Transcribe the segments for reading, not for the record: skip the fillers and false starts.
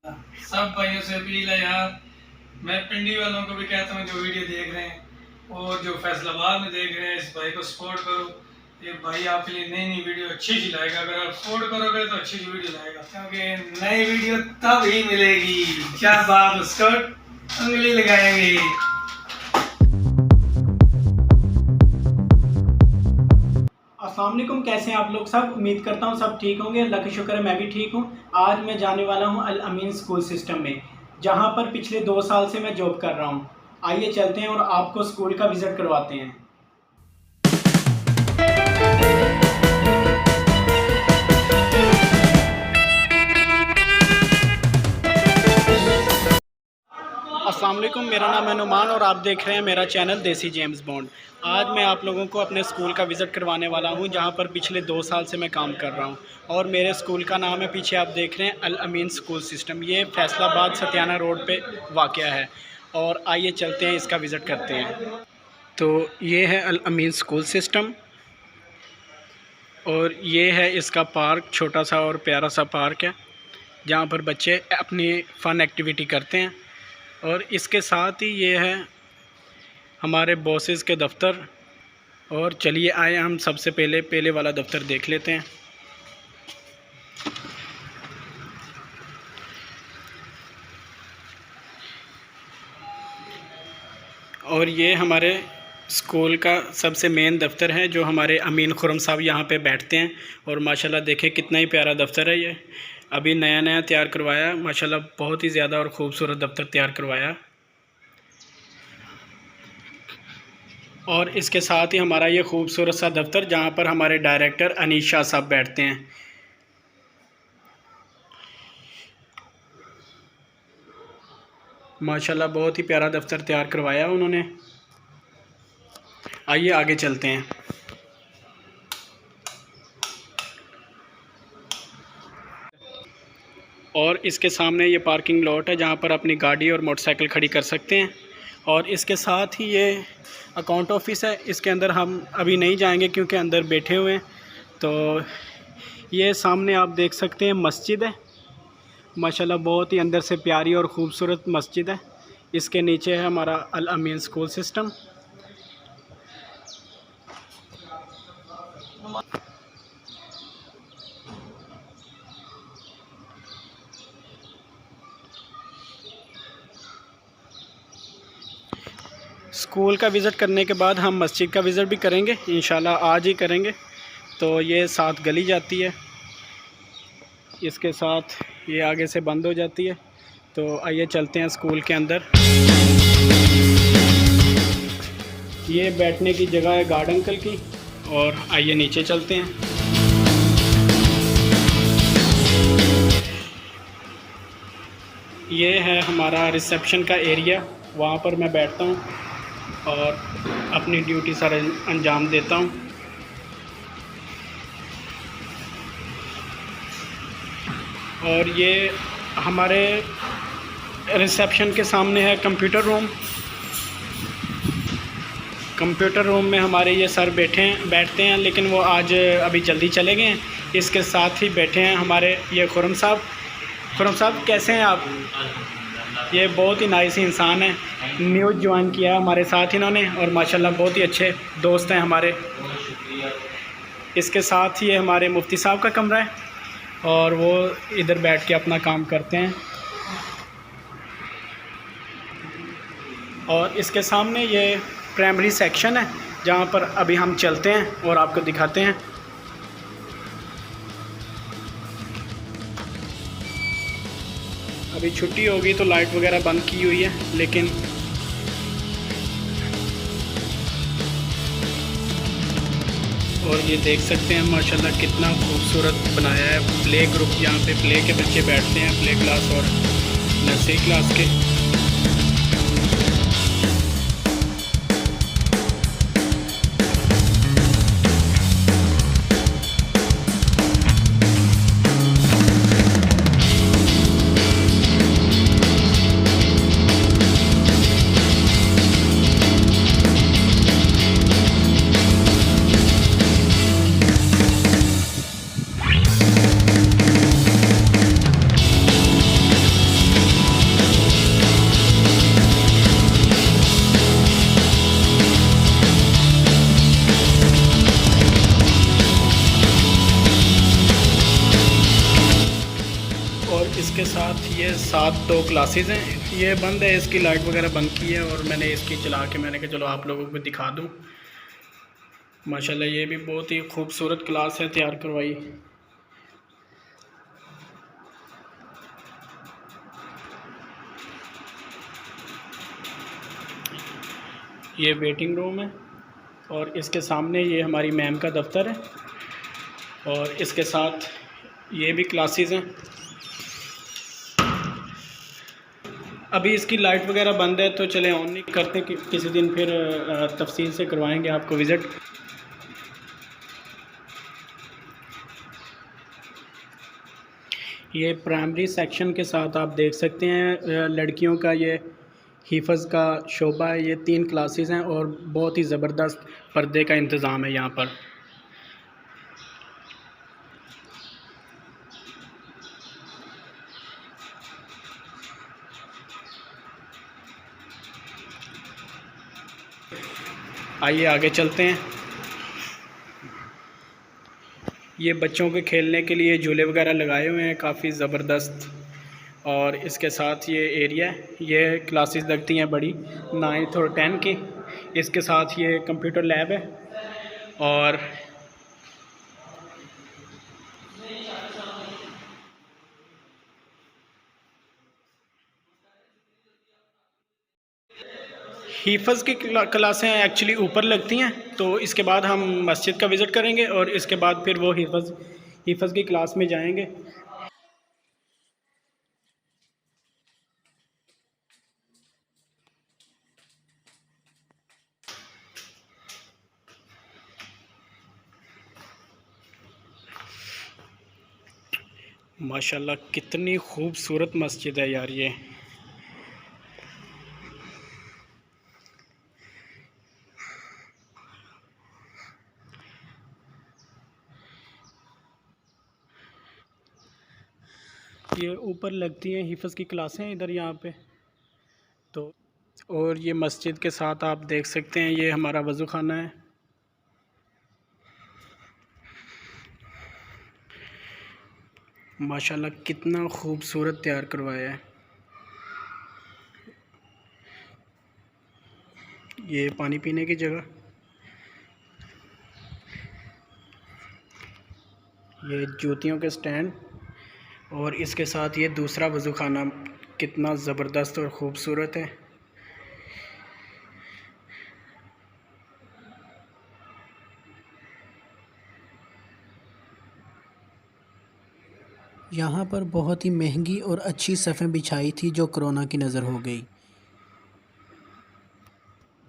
सब भाइयों से अपील है यार। मैं पिंडी वालों को भी कहता हूँ जो वीडियो देख रहे हैं और जो फैसलाबाद में देख रहे हैं, इस भाई को सपोर्ट करो। ये भाई आपके लिए नई नई वीडियो अच्छी सी लाएगा। अगर आप सपोर्ट करोगे तो अच्छी सी वीडियो लाएगा, क्योंकि नई वीडियो तब ही मिलेगी जब आप उसको उंगली लगाएंगे। अस्सलाम वालेकुम, कैसे हैं आप लोग सब। उम्मीद करता हूँ सब ठीक होंगे। अल्लाह का शुक्र है मैं भी ठीक हूँ। आज मैं जाने वाला हूँ अल अमीन स्कूल सिस्टम में, जहाँ पर पिछले 2 साल से मैं जॉब कर रहा हूँ। आइए चलते हैं और आपको स्कूल का विज़िट करवाते हैं। अस्सलाम वालेकुम, मेरा नाम है नुमान और आप देख रहे हैं मेरा चैनल देसी जेम्स बॉन्ड। आज मैं आप लोगों को अपने स्कूल का विज़िट करवाने वाला हूं, जहां पर पिछले 2 साल से मैं काम कर रहा हूं। और मेरे स्कूल का नाम है, पीछे आप देख रहे हैं, अल अमीन स्कूल सिस्टम। ये फैसलाबाद सतियाना रोड पे वाक़या है। और आइए चलते हैं, इसका विज़िट करते हैं। तो ये है अल अमीन स्कूल सिस्टम और ये है इसका पार्क, छोटा सा और प्यारा सा पार्क है, जहाँ पर बच्चे अपनी फ़न एक्टिविटी करते हैं। और इसके साथ ही ये है हमारे बॉसेस के दफ्तर। और चलिए आए हम सबसे पहले वाला दफ्तर देख लेते हैं। और ये हमारे स्कूल का सबसे मेन दफ्तर है, जो हमारे अमीन खुरम साहब यहाँ पे बैठते हैं। और माशाल्लाह देखें कितना ही प्यारा दफ्तर है। ये अभी नया नया तैयार करवाया, माशाल्लाह बहुत ही ज़्यादा और ख़ूबसूरत दफ्तर तैयार करवाया। और इसके साथ ही हमारा ये खूबसूरत सा दफ्तर, जहाँ पर हमारे डायरेक्टर अनीशा साहब बैठते हैं। माशाल्लाह बहुत ही प्यारा दफ्तर तैयार करवाया उन्होंने। आइए आगे चलते हैं। और इसके सामने ये पार्किंग लॉट है, जहाँ पर अपनी गाड़ी और मोटरसाइकिल खड़ी कर सकते हैं। और इसके साथ ही ये अकाउंट ऑफिस है। इसके अंदर हम अभी नहीं जाएंगे क्योंकि अंदर बैठे हुए हैं। तो ये सामने आप देख सकते हैं मस्जिद है, माशाल्लाह बहुत ही अंदर से प्यारी और ख़ूबसूरत मस्जिद है। इसके नीचे है हमारा अल अमीन स्कूल सिस्टम। स्कूल का विज़िट करने के बाद हम मस्जिद का विज़िट भी करेंगे, इंशाल्लाह आज ही करेंगे। तो ये साथ गली जाती है, इसके साथ ये आगे से बंद हो जाती है। तो आइए चलते हैं स्कूल के अंदर। ये बैठने की जगह है गार्ड अंकल की। और आइए नीचे चलते हैं। ये है हमारा रिसेप्शन का एरिया, वहाँ पर मैं बैठता हूँ और अपनी ड्यूटी सारे अंजाम देता हूँ। और ये हमारे रिसेप्शन के सामने है कंप्यूटर रूम। कंप्यूटर रूम में हमारे ये सर बैठते हैं, लेकिन वो आज अभी जल्दी चले गए हैं। इसके साथ ही बैठे हैं हमारे ये खुरम साहब। खुरम साहब कैसे हैं आप? ये बहुत ही नाइस इंसान है, न्यूज़ ज्वाइन किया हमारे साथ इन्होंने, और माशाल्लाह बहुत ही अच्छे दोस्त हैं हमारे। इसके साथ ही ये हमारे मुफ्ती साहब का कमरा है और वो इधर बैठ के अपना काम करते हैं। और इसके सामने ये प्राइमरी सेक्शन है, जहाँ पर अभी हम चलते हैं और आपको दिखाते हैं। अभी छुट्टी होगी तो लाइट वगैरह बंद की हुई है, लेकिन और ये देख सकते हैं माशाल्लाह कितना खूबसूरत बनाया है। प्ले ग्रुप, यहाँ पे प्ले के बच्चे बैठते हैं, प्ले क्लास और नर्सरी क्लास के। साथ ये 7-2 क्लासेस हैं। ये बंद है, इसकी लाइट वगैरह बंद की है और मैंने इसकी चला के मैंने कहा चलो आप लोगों को दिखा दूँ। माशाल्लाह ये भी बहुत ही खूबसूरत क्लास है तैयार करवाई। ये वेटिंग रूम है और इसके सामने ये हमारी मैम का दफ्तर है और इसके साथ ये भी क्लासेस हैं। अभी इसकी लाइट वगैरह बंद है तो चले ऑन नहीं करते कि किसी दिन फिर तफसील से करवाएंगे आपको विज़िट। ये प्राइमरी सेक्शन के साथ आप देख सकते हैं लड़कियों का ये हिफ़्ज़ का शोबा है। ये 3 क्लासेस हैं और बहुत ही ज़बरदस्त पर्दे का इंतज़ाम है यहाँ पर। आइए आगे चलते हैं। ये बच्चों के खेलने के लिए झूले वगैरह लगाए हुए हैं काफ़ी ज़बरदस्त। और इसके साथ ये एरिया है, ये क्लासेस लगती हैं बड़ी 9th और 10 की। इसके साथ ये कंप्यूटर लैब है और हिफ़्ज़ की क्लासें एक्चुअली ऊपर लगती हैं, तो इसके बाद हम मस्जिद का विज़िट करेंगे और इसके बाद फिर वो हिफ़्ज़ की क्लास में जाएंगे। माशाल्लाह कितनी खूबसूरत मस्जिद है यार ये। ये ऊपर लगती हैं हिफ़्ज़ की क्लासें इधर यहाँ पे तो। और ये मस्जिद के साथ आप देख सकते हैं ये हमारा वज़ू खाना है। माशाल्लाह कितना खूबसूरत तैयार करवाया है। ये पानी पीने की जगह, ये जूतियों के स्टैंड और इसके साथ ये दूसरा वज़ू खाना कितना ज़बरदस्त और ख़ूबसूरत है। यहाँ पर बहुत ही महंगी और अच्छी सफ़ें बिछाई थी जो कोरोना की नज़र हो गई।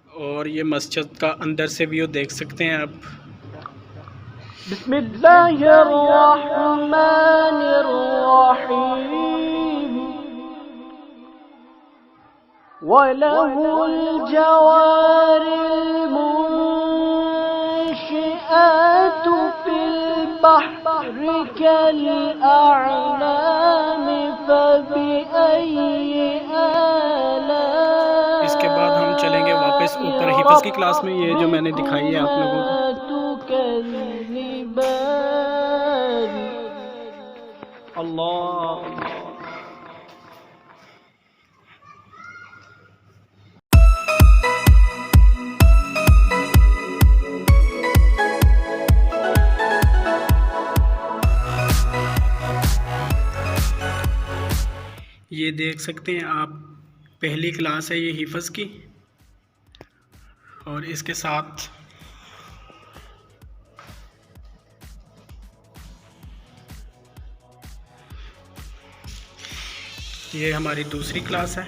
और ये मस्जिद का अंदर से व्यू देख सकते हैं आप। बिस्मिल्लाहिर्रहमानिर्रहीम वलहुल जवारिल मुंशिआतु फिल बहरि कल अअलाम फबिअय्यि आला। इसके बाद हम चलेंगे वापस ऊपर हिफ़्ज़ की क्लास में, ये जो मैंने दिखाई है आप लोगों को। अल्लाह ये देख सकते हैं आप पहली क्लास है ये हिफ़्ज़ की और इसके साथ ये हमारी दूसरी क्लास है।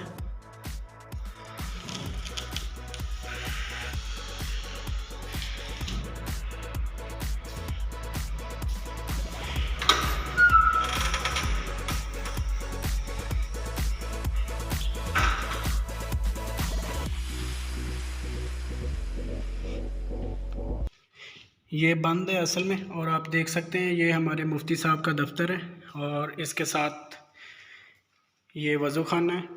ये बंद है असल में और आप देख सकते हैं ये हमारे मुफ्ती साहब का दफ्तर है और इसके साथ ये वज़ू खाना है।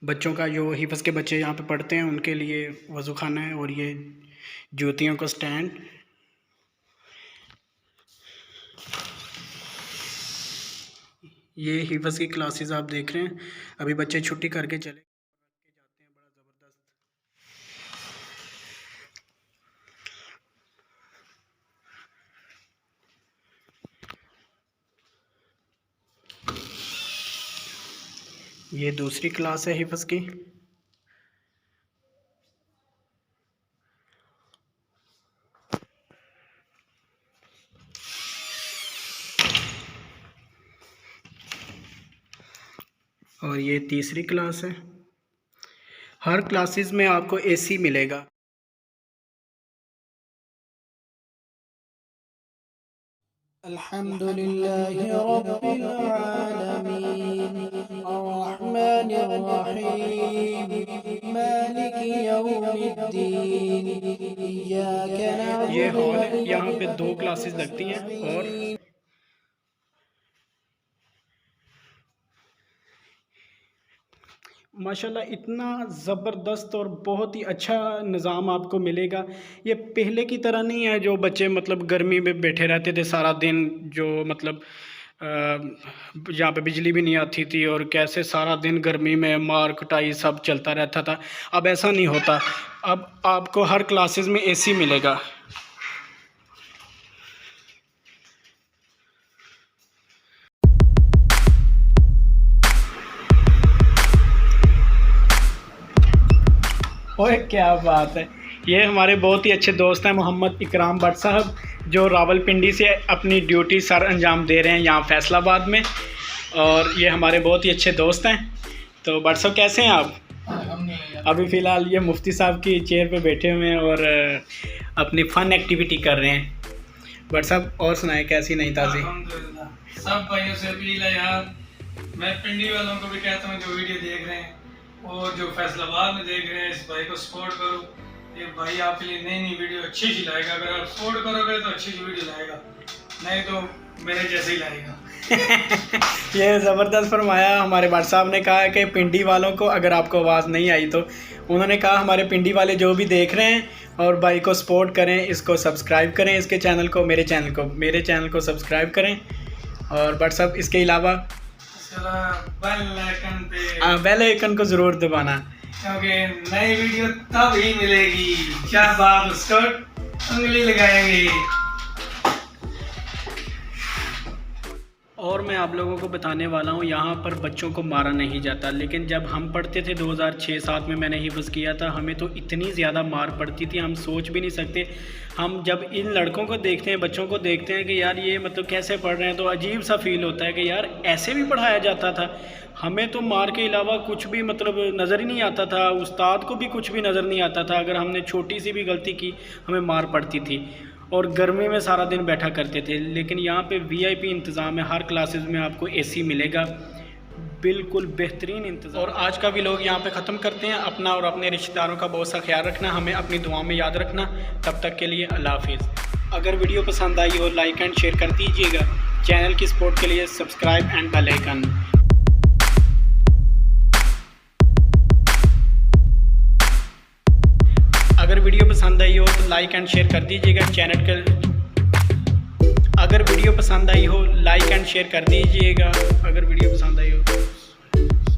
बच्चों का जो हिफ़्ज़ के बच्चे यहाँ पे पढ़ते हैं उनके लिए वज़ू खाना है और ये जूतियों का स्टैंड। ये हिफज की क्लासेस आप देख रहे हैं। अभी बच्चे छुट्टी करके चले जाते हैं, बड़ा ज़बरदस्त। ये दूसरी क्लास है हिफज की। और ये तीसरी क्लास है। हर क्लासेस में आपको एसी मिलेगा। अल्हम्दुलिल्लाहि रब्बिल आलमीन अर्रहमानिर रहीम मालिकि यौमिद्दीन इय्याका नअबुदु। ये हॉल है, यहाँ पे 2 क्लासेस लगती हैं। और माशाल्लाह इतना ज़बरदस्त और बहुत ही अच्छा निज़ाम आपको मिलेगा। ये पहले की तरह नहीं है जो बच्चे मतलब गर्मी में बैठे रहते थे सारा दिन, जो मतलब यहाँ पे बिजली भी नहीं आती थी और कैसे सारा दिन गर्मी में मार कुटाई सब चलता रहता था। अब ऐसा नहीं होता, अब आपको हर क्लासेस में एसी मिलेगा। ओए क्या बात है। ये हमारे बहुत ही अच्छे दोस्त हैं मोहम्मद इकराम भट्ट साहब, जो रावलपिंडी से अपनी ड्यूटी सर अंजाम दे रहे हैं यहाँ फैसलाबाद में। और ये हमारे बहुत ही अच्छे दोस्त हैं। तो भट्ट साहब कैसे हैं आप? अभी फ़िलहाल ये मुफ्ती साहब की चेयर पे बैठे हुए हैं और अपनी फ़न एक्टिविटी कर रहे हैं। भट्ट साहब और सुनाएं, कैसी नई ताज़ी? सब भाइयों से अपील है यार, मैं पिंडी वालों को भी कहता हूँ जो वीडियो देख रहे हैं और जो फैसलाबाद में देख रहे हैं, इस भाई को सपोर्ट करो। ये भाई आपके लिए नई नई वीडियो अच्छी लाएगा। अगर आप सपोर्ट करोगे तो अच्छी वीडियो लाएगा, नहीं तो मेरे जैसे ही लाएगा। ये ज़बरदस्त फरमाया। हमारे भट्ट साहब ने कहा कि पिंडी वालों को अगर आपको आवाज़ नहीं आई तो उन्होंने कहा हमारे पिंडी वाले जो भी देख रहे हैं और भाई को सपोर्ट करें, इसको सब्सक्राइब करें, इसके चैनल को, मेरे चैनल को सब्सक्राइब करें। और भट्ट साहब इसके अलावा बेल आइकन को ज़रूर दबाना, क्योंकि नई वीडियो तब ही मिलेगी जब आप उसको उंगली लगाएंगे। और मैं आप लोगों को बताने वाला हूँ, यहाँ पर बच्चों को मारा नहीं जाता, लेकिन जब हम पढ़ते थे 2006-07 में मैंने हिफ्ज़ किया था, हमें तो इतनी ज़्यादा मार पड़ती थी हम सोच भी नहीं सकते। हम जब इन लड़कों को देखते हैं, बच्चों को देखते हैं कि यार ये मतलब कैसे पढ़ रहे हैं, तो अजीब सा फील होता है कि यार ऐसे भी पढ़ाया जाता था। हमें तो मार के अलावा कुछ भी मतलब नज़र ही नहीं आता था, उस्ताद को भी कुछ भी नज़र नहीं आता था। अगर हमने छोटी सी भी गलती की हमें मार पड़ती थी और गर्मी में सारा दिन बैठा करते थे। लेकिन यहाँ पे VIP इंतज़ाम है, हर क्लासेस में आपको AC मिलेगा, बिल्कुल बेहतरीन इंतज़ाम। और आज का व्लॉग यहाँ पे ख़त्म करते हैं। अपना और अपने रिश्तेदारों का बहुत सा ख्याल रखना, हमें अपनी दुआ में याद रखना। तब तक के लिए अल्लाह हाफिज़। अगर वीडियो पसंद आई हो लाइक एंड शेयर कर दीजिएगा। चैनल की सपोर्ट के लिए सब्सक्राइब एंड बेल आइकन। अगर वीडियो पसंद आई हो तो लाइक एंड शेयर कर दीजिएगा। अगर वीडियो पसंद आई हो लाइक एंड शेयर कर दीजिएगा। अगर वीडियो पसंद आई हो